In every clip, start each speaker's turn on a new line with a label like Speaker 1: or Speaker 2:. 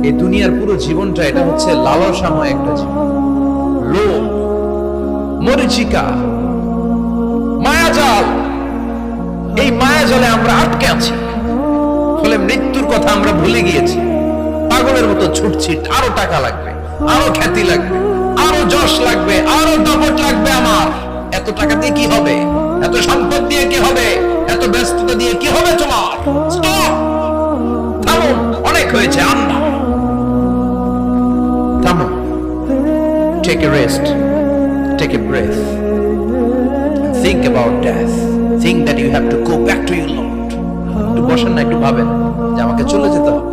Speaker 1: এই দুনিয়ার পুরো জীবনটা এটা হচ্ছে লালসাময় একটা জীবন, লোভ, মরিচিকা, মায়াজাল। এই মায়াজালে আমরা আটকে আছি, ফলে মৃত্যুর কথা আমরা ভুলে গিয়েছি। পাগলের মতো ছুটছি, আরো টাকা লাগবে, আরো খ্যাতি লাগবে, আরো যশ লাগবে, আরো দাপট লাগবে। আমার এত টাকা দিয়ে কি হবে? এত সম্পদ দিয়ে কি হবে? এত ব্যস্ততা দিয়ে কি হবে? তোমার স্টপ, থামুন, অনেক হয়েছে। আন্না, থামুন, take a rest, take a breath, think about death, think that you have to go back to your Lord. একটু বসেন না, একটু ভাবেন যে আমাকে চলে যেতে হবে,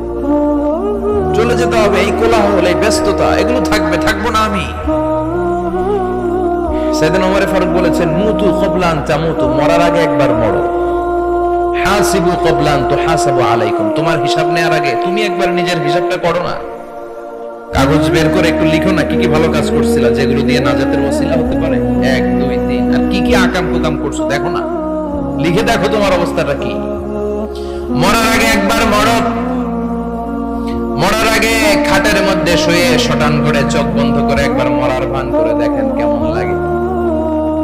Speaker 1: চলে যেতে হবে। এই কোলাহল, এই ব্যস্ততা, এগুলো থাকবে, থাকবো না আমি। সাইয়েদনা ওমর ফারুক বলেছেন, মুতু ক্বাবলা আন তামুতু, মরার আগে একবার মরো। হাসিবু ক্বাবলা আন তুহাসাবু আলাইকুম, তোমার হিসাব নেওয়ার আগে তুমি একবার নিজের হিসাবটা করো না। কাগজ বের করে একটু লিখো না, কি কি ভালো কাজ করছিলা, যেগুলো দিয়ে নাজাতের ওসিলা হতে পারে। 1 2 3, আর কি কি আকাম কুকাম করছো দেখো না, লিখে দেখো তোমার অবস্থাটা কি। মরার আগে একবার মরো। মরার আগে খাটের মধ্যে শুয়ে শটান করে চোখ বন্ধ করে একবার মরার ভান করে দেখেন কেমন লাগে।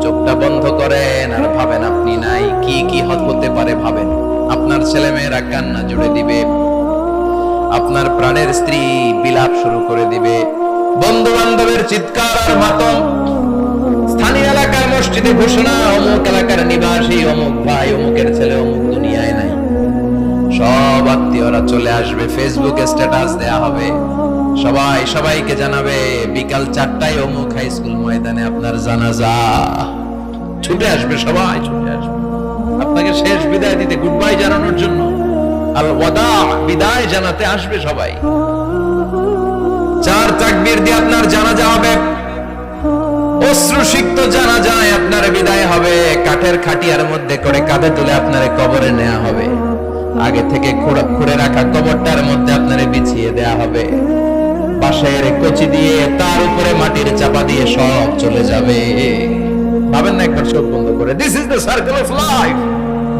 Speaker 1: চোখটা বন্ধ করেন আর ভাবেন আপনি নাই, কি কি হতে পারে ভাবেন। আপনার ছেলে মেয়েরা কান্না জুড়ে দিবে, আপনার প্রাণের স্ত্রী বিলাপ শুরু করে দিবে, বন্ধু বান্ধবের চিৎকার আর মাতম, স্থানীয় এলাকার মসজিদে ঘোষণা, অমুক এলাকার নিবাসী, অমুক ভাই, অমুকের ছেলে অমুক দুনিয়ায় নাই। সব আত্মীয়রা চলে আসবে, ফেসবুকে স্ট্যাটাস দেয়া হবে, সবাই সবাইকে জানাবে বিকাল 4টায় অমুক হাই স্কুল ময়দানে আপনার জানাজা। ছুটে আসবে, সবাই ছুটে আসবে আপনাকে শেষ বিদায় দিতে, গুড বাই জানানোর জন্য, আল ওয়াদা, বিদায় জানাতে আসবে সবাই। 4 তাকবীর দিয়ে আপনার জানাজা হবে, অশ্রুসিক্ত জানাজায় আপনার বিদায় হবে। কাঠের খাটিয়ার মধ্যে করে কাঁধে তুলে আপনারে কবরে নেওয়া হবে। আগে থেকে খুঁড়ে রাখা কবরটার মধ্যে আপনারে বিছিয়ে দেয়া হবে। বাঁশের কচি দিয়ে তার উপরে মাটির চাপা দিয়ে সব চলে যাবে। ভাবেন না একবার চোখ বন্ধ করে, this is the circle of life,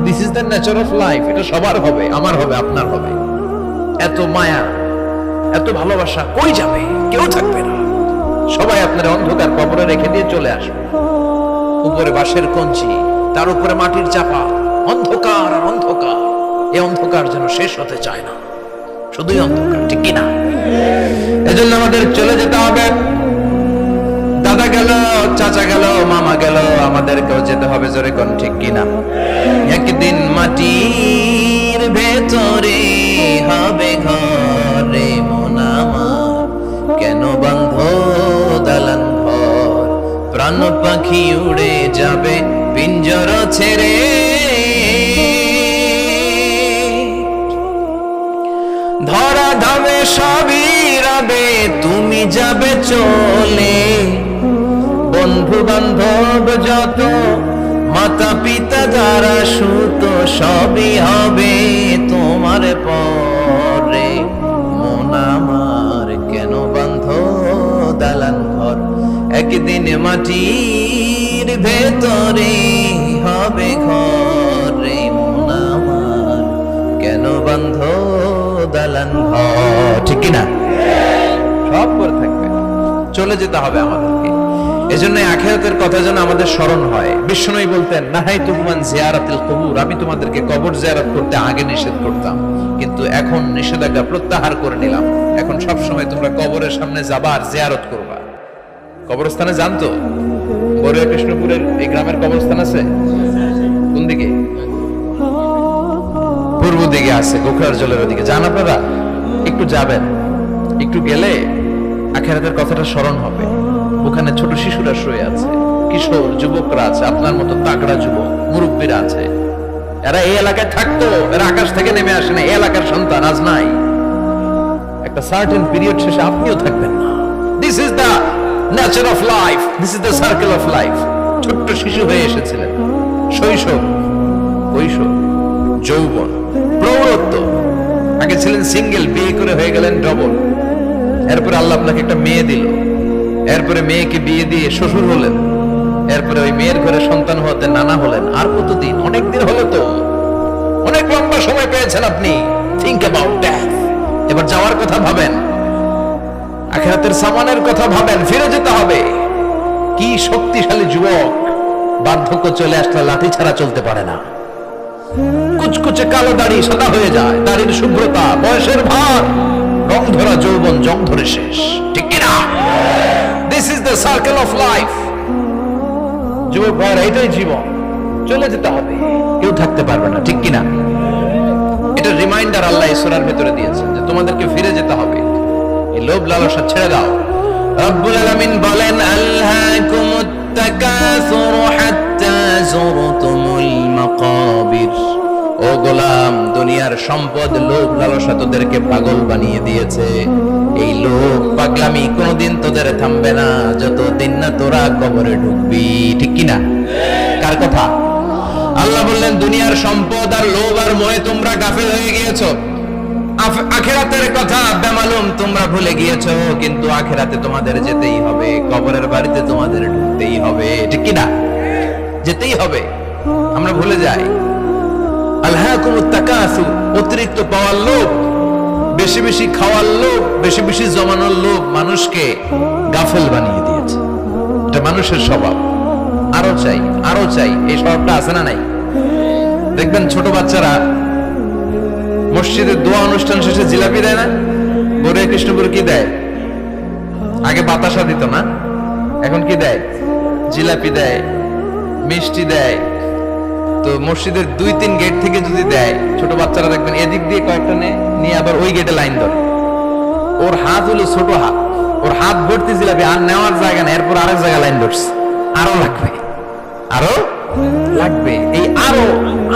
Speaker 1: this is the nature of life. এটা সবার হবে, আমার হবে, আপনার হবে। এত মায়া, এত ভালোবাসা কই যাবে? কেউ থাকবে না, সবাই আপনার অন্ধকার কবরে রেখে দিয়ে চলে আসবে। উপরে বাঁশের কঞ্চি, তার উপরে মাটির চাপা, অন্ধকার আর অন্ধকার। এই অন্ধকার যেন শেষ হতে চায় না, শুধুই অন্ধকার, ঠিক কিনা? এজন্য আমাদের চলে যেতে হবে। দাদা গেল, চাচা গেল, মামা গেল, আমাদেরকেও যেতে হবে, জোরে কোন ঠিক কিনা? একদিন মাটির ভেতরে হবে ঘরে মন আমার, কেন বন্ধ দালান ঘর, প্রাণ পাখি উড়ে যাবে পিঞ্জর ছেড়ে। ধরা ধামে সবই রবে, তুমি যাবে চলে। বন্ধু বান্ধব যত, মাতা পিতা যারা সুত, সবই হবে তোমার পরে। মন আমার কেন বন্ধ দালান ঘর, একদিন মাটির ভেতরে হবে ঘরে। মন আমার কেন বন্ধ দালান ঘর, ঠিক কিনা? সব করে থাকবে, চলে যেতে হবে আমাদেরকে। এজন্য আখিরাতের কথা যেন আমাদের স্মরণ হয়। বিশ্বনবী বলতেন, নাহাইতুকুম আন জিয়ারাতিল কুবুর, আমি তোমাদেরকে কবর জিয়ারত করতে আগে নিষেধ করতাম, কিন্তু এখন নিষেধাজ্ঞা প্রত্যাহার করে নিলাম। এখন সব সময় তোমরা কবরের সামনে যাবা আর জিয়ারত করবা। কবরস্থানে যান তো? বড়ুয়া কৃষ্ণপুরের এই গ্রামের কবরস্থান আছে কোন দিকে? পূর্ব দিকে আছে, গোখরার জলের ওদিকে। যান আপনারা, একটু যাবেন, একটু গেলে আখিরাতের কথাটা স্মরণ হবে। ওখানে ছোট শিশুরা শুয়ে আছে, কিশোর যুবকরা আছে, আপনার মতো তাগড়া যুবক, মুরব্বীরা আছে। এরা এই এলাকায় থাকতো, এরা আকাশ থেকে নেমে আসে না, এই এলাকার সন্তান আজ নাই। একটা সার্টেন পিরিয়ড শেষে আপনিও থাকবেন না। This is the nature of life, this is the circle of life. ছোট্ট শিশু হয়ে এসেছিলেন, শৈশব, কৈশোর, যৌবন, প্রৌঢ়ত্ব। আগে ছিলেন সিঙ্গেল, বিয়ে করে হয়ে গেলেন ডবল। এরপরে আল্লাহ আপনাকে একটা মেয়ে দিল, এরপরে মেয়েকে বিয়ে দিয়ে শ্বশুর হলেন, এরপরে ওই মেয়ের ঘরে সন্তান হতে নানা হলেন। আর কতদিন? অনেক দিন হলো তো, অনেক লম্বা সময় পেয়েছেন আপনি। Think about death. এবার যাওয়ার কথা ভাবেন। আখিরাতের সামানের কথা ভাবেন, ফিরে যেতে হবে। কি শক্তিশালী যুবক, বার্ধক্য চলে আসলে লাঠি ছাড়া চলতে পারে না। কুচকুচে কালো দাড়ি সাদা হয়ে যায়, দাড়ির শুভ্রতা, বয়সের ভার, রং ধরা যৌবন জং ধরে শেষ, ঠিক কিনা? This is the circle of life. যুবক ভাইরা, এটাই জীবন, চলে যেতে হবে, কেউ থাকতে পারবে না, ঠিক কিনা? এটা রিমাইন্ডার আল্লাহ এই সূরার ভিতরে দিয়েছেন যে তোমাদেরকে ফিরে যেতে হবে, এই লোভ লালসা ছেড়ে দাও। রব্বুল আলামিন বলেন, আলহাকুমুত তাকাসুর হাত্তা যুরতুমুল মাকাবির। ও গোলাম, দুনিয়ার সম্পদ, লোভ লালসা তোদেরকে পাগল বানিয়ে দিয়েছে। এই লোভ পাগলামি কোনোদিন তোদের থামবে না যতদিন না তোরা কবরে ঢুকবি, ঠিক কিনা? কার কথা? আল্লাহ বললেন, দুনিয়ার সম্পদ আর লোভ আর মোহে তোমরা গাফেল হয়ে গিয়েছো। আখিরাতের কথা বেমালুম তোমরা ভুলে গিয়েছো, কিন্তু আখিরাতে তোমাদের যেতেই হবে, কবরের বাড়িতে তোমাদের ঢুকতেই হবে, ঠিক কিনা? যেতেই হবে, আমরা ভুলে যাই। আলহাকুমুত তাকাসুর, অতিরিক্ত পাওয়ার লোভ, বেশি বেশি খাওয়ার লোভ, বেশি বেশি জমানোর লোভ মানুষকে গাফেল বানিয়ে দিয়েছে। এটা মানুষের স্বভাব, আরো চাই আরো চাই, এই স্বভাবটা আছে না নাই? দেখবেন ছোট বাচ্চারা মসজিদে দোয়া অনুষ্ঠান শেষে জিলাপি দেয় না? বরে কৃষ্ণপুর কি দেয়? আগে বাতাসা দিত না, এখন কি দেয়? জিলাপি দেয়, মিষ্টি দেয়। তো মসজিদের 2-3 গেট থেকে যদি দেয়, ছোট বাচ্চারা দেখবেন এদিক দিয়ে কয়েকটা নিয়ে আবার ওই গেটে লাইন ধরে। ওর হাত হলো ছোট হাত, ওর হাত ভর্তি জিলাপি, আর নেওয়ার জায়গা না, এরপর আরেক জায়গায় লাইন ধরছে, আরো লাগবে আরো লাগবে, এই আরো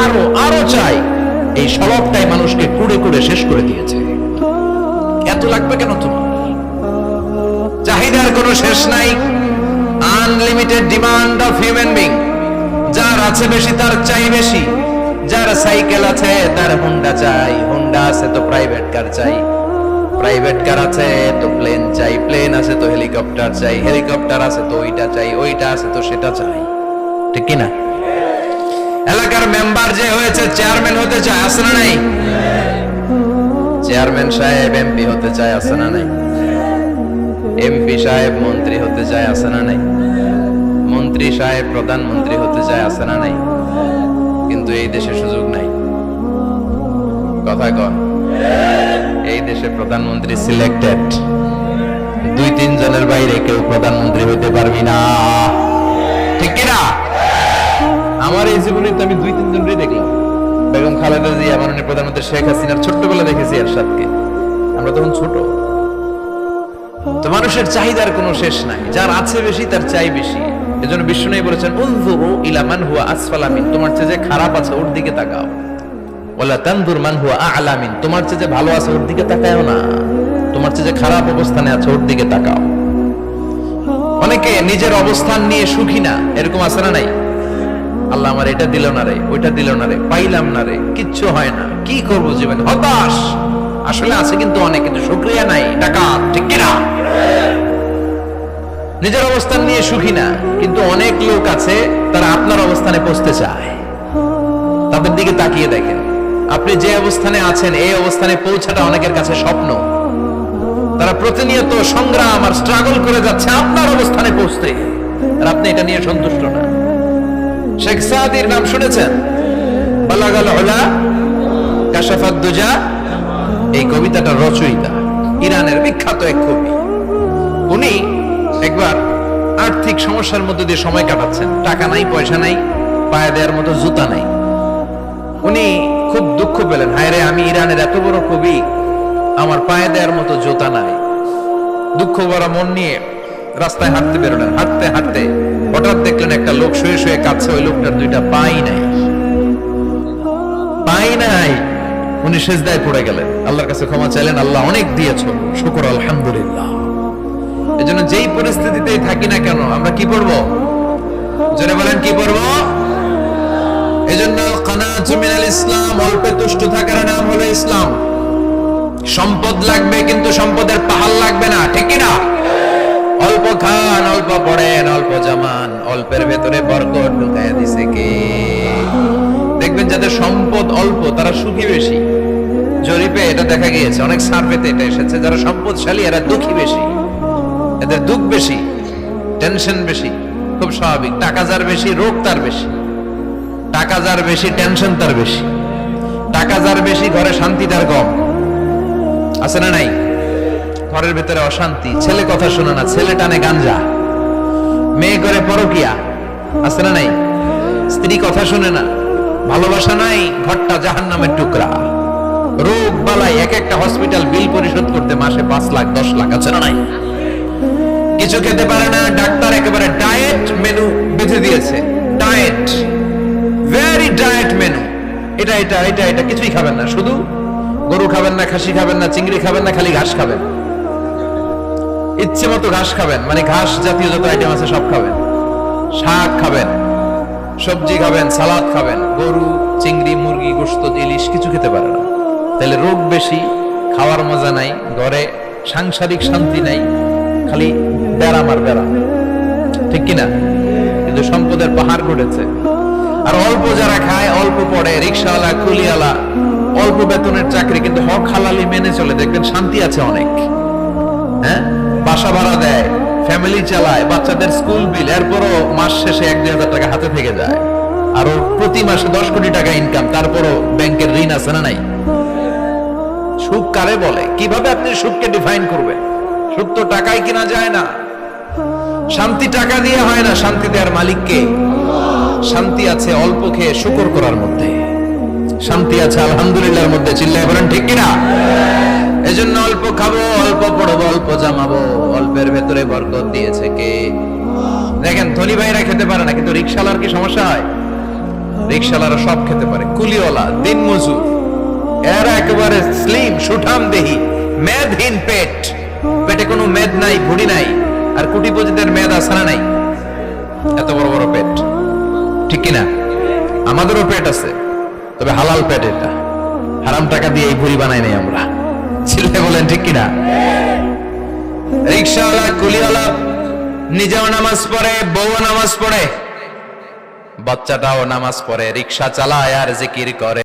Speaker 1: আরো আরো চাই, এই স্বভাবটাই মানুষকে কুড়ে কুড়ে শেষ করে দিয়েছে। এত লাগবে কেন তোমার? চাহিদার কোনো শেষ নাই, unlimited demand of human being. যার আছে বেশি তার চাই বেশি, যার সাইকেল আছে তার হুন্ডা চাই, হুন্ডা আছে তো প্রাইভেট কার চাই, প্রাইভেট কার আছে তো প্লেন চাই, প্লেন আছে তো হেলিকপ্টার চাই, হেলিকপ্টার আছে তো ওইটা চাই, ওইটা আছে তো সেটা চাই, ঠিক কিনা? এলাকার মেম্বার যে হয়েছে চেয়ারম্যান হতে চায়, আছে না নাই? চেয়ারম্যান সাহেব এমপি হতে চায়, আছে না নাই? এমপি সাহেব মন্ত্রী হতে চায়, আছে না নাই? মন্ত্রী সাহেব প্রধানমন্ত্রী হতে চায়, আছে না নাই? কিন্তু এই দেশে সুযোগ নাই। কথা কন, এই দেশে প্রধানমন্ত্রী সিলেক্টেড, 2-3 জনের বাইরে কেউ প্রধানমন্ত্রী হতে পারবি না, ঠিক কিনা? আমার এই জীবনে তো আমি 2-3 জনই দেখলাম। বেগম খালেদা জিয়া, মাননীয় প্রধানমন্ত্রী শেখ হাসিনার ছোট্টবেলা দেখেছি এরশাদকে, আমরা তখন ছোট। তো মানুষের চাহিদার কোনো শেষ নাই, যার আছে বেশি তার চাই বেশি। এজন্য বিষ্ণু বলেছেন, উনজুরু ইলা মান হুয়া আসফালা মিন, তোমার চেয়ে যে খারাপ আছে ওর দিকে তাকাও। ওয়ালা তানজুর মান হুয়া আ'লা মিন, তোমার চেয়ে যে ভালো আছে ওর দিকে তাকাও না, তোমার চেয়ে যে খারাপ অবস্থানে আছে ওর দিকে তাকাও। অনেকে নিজের অবস্থান নিয়ে সুখী না, এরকম আছে না নাই? আল্লাহ আমার এটা দিল না রে, ওইটা দিল না রে, পাইলাম না রে, কিচ্ছু হয় না, কি করব জীবনে, হতাশ। আসলে আছে কিন্তু অনেক, কিন্তু শুকরিয়া নাই, টাকা, ঠিক কিনা? নিজের অবস্থান নিয়ে সুখী না, কিন্তু অনেক লোক আছে তারা আপনার অবস্থানে পৌঁছতে চায়। তাদের দিকে তাকিয়ে দেখেন, আপনি যে অবস্থানে আছেন এই অবস্থানে পৌঁছাটা অনেকের কাছে স্বপ্ন। তারা প্রতিনিয়ত সংগ্রাম আর স্ট্রাগল করে যাচ্ছে আপনার অবস্থানে পৌঁছতে, আর আপনি এটা নিয়ে সন্তুষ্ট না। শেখ সাদির নাম শুনেছেন? বালাগাল উলা কাশাফাত দুজা, এই কবিতাটার রচয়িতা, ইরানের বিখ্যাত এক কবি। উনি একবার আর্থিক সমস্যার মধ্যে দিয়ে সময় কাটাচ্ছেন, টাকা নাই, পয়সা নাই, পায়ে দেওয়ার মতো জুতা নাই। উনি খুব দুঃখ পেলেন, হায় রে, আমি ইরানের এত বড় কবি, আমার পায়ে দেওয়ার মতো জুতা নাই। দুঃখ ভরা মন নিয়ে রাস্তায় হাঁটতে বেরোলেন। হাঁটতে হাঁটতে হঠাৎ দেখলেন একটা লোক শুয়ে শুয়ে কাঁদছে, ওই লোকটার 2টা পাই নাই, পাই নাই। উনি সেজদায় পড়ে গেলেন, আল্লাহর কাছে ক্ষমা চাইলেন, আল্লাহ অনেক দিয়েছো, শুকর আলহামদুলিল্লাহ। এজন্য যেই পরিস্থিতিতেই থাকি না কেন আমরা কি পড়বো? জোরে বলেন, কি পড়বো? এজন্য কানাতু মিনাল ইসলাম, অল্পে তুষ্ট থাকার নাম হলো ইসলাম। সম্পদ লাগবে কিন্তু সম্পদের পাহাড় লাগবে না, ঠিক কি না? অল্প খান, অল্প পড়েন, অল্প জামান, অল্পের ভেতরে বরকত ঢুকায়া দিছে কে? দেখবেন যাদের সম্পদ অল্প তারা সুখী বেশি। জরিপে এটা দেখা গিয়েছে, অনেক সার্ভেতে এটা এসেছে, যারা সম্পদশালী এরা দুঃখী বেশি। এদের দুঃখ বেশি, টেনশন বেশি, খুব স্বাভাবিক। টাকা যার বেশি, রোগ তার বেশি। টাকা যার বেশি, টেনশন তার বেশি। টাকা যার বেশি, ঘরে শান্তি তার কম। আছে না নাই? ঘরের ভিতরে অশান্তি, ছেলে কথা শোনে না, ছেলে টানে গাঞ্জা, মেয়ে করে পরকিয়া। আছে না নাই? স্ত্রী কথা শুনে না, ভালোবাসা নাই, ঘরটা জাহান্নামের টুকরা। রোগ বালাই, এক একটা হসপিটাল বিল পরিশোধ করতে মাসে 5 লাখ 10 লাখ। আছে না নাই? কিছু খেতে পারে না, ডাক্তার একেবারে ডায়েট মেনু বেঁধে দিয়েছে। Diet, very diet menu. এটা এটা এটা এটা কিছুই খাবেন না, শুধু গরু খাবেন না, খাসি খাবেন না, চিংড়ি খাবেন না, খালি ঘাস খাবেন। ইচ্ছে মতো ঘাস খাবেন, মানে ঘাস জাতীয় যত আইটেম আছে সব খাবেন। শাক খাবেন, সবজি খাবেন, সালাদ খাবেন। গরু, চিংড়ি, মুরগি, গোশত, ইলিশ কিছু খেতে পারে না। তাহলে রোগ বেশি, খাওয়ার মজা নাই, ঘরে সাংসারিক শান্তি নাই, খালি ব্যারাম আর ব্যারাম। ঠিক কিনা? কিন্তু সম্পদের পাহাড় ঘটেছে। আর অল্প যারা খায়, অল্প পড়ে, রিক্সাওয়ালা, কুলিওয়ালা, অল্প বেতনের চাকরি, কিন্তু হক হালালি মেনে চলে, দেখবেন শান্তি আছে অনেক। হ্যাঁ, বাসা ভাড়া দেয়, ফ্যামিলি চালায়, বাচ্চাদের স্কুল বিল, এরপরও মাস শেষে 1-2 হাজার টাকা হাতে থেকে যায়। আরো প্রতি মাসে 10 কোটি টাকা ইনকাম, তারপরও ব্যাংকের ঋণ আছে না নাই? সুখ কারে বলে? কিভাবে আপনি সুখকে ডিফাইন করবেন? সুখ তো টাকায় কিনা যায় না। শান্তি টাকা দিয়ে হয় না, শান্তি দেওয়ার মালিক কে? শান্তি আছে অল্প খেয়ে শুকর করার মধ্যে, শান্তি আছে আলহামদুলিল্লাহর মধ্যে। চিল্লায় বলেন ঠিক কিনা? এজন্য অল্প খাবো, অল্প পড়বো, অল্প জামাবো। অল্পের ভেতরে বরকত দিয়েছে কে? দেখেন, ধনী ভাইরা খেতে পারে না, কিন্তু রিক্সাওয়ালার কি সমস্যা হয়? রিক্সাওয়ালারা সব খেতে পারে। কুলিওয়ালা, দিন মজুর, এরা একেবারে স্লিম, সুঠাম দেহি, মেদহীন পেট, পেটে কোনো মেদ নাই, ভুড়ি নাই। আর কোটিপতিদের মেদ আছে না নাই? এত বড় বড় পেট। ঠিক কিনা? আমাদেরও পেট আছে, তবে হালাল পেট। এটা হারাম টাকা দিয়ে এই ভুড়ি বানাই নাই আমরা। ছেলে বলেন ঠিক কিনা? রিক্সাওয়ালা, কুলিওয়ালা নিজেও নামাজ পড়ে, বউও নামাজ পড়ে, বাচ্চাটাও নামাজ পড়ে, রিক্সা চালায় আর জিকির করে।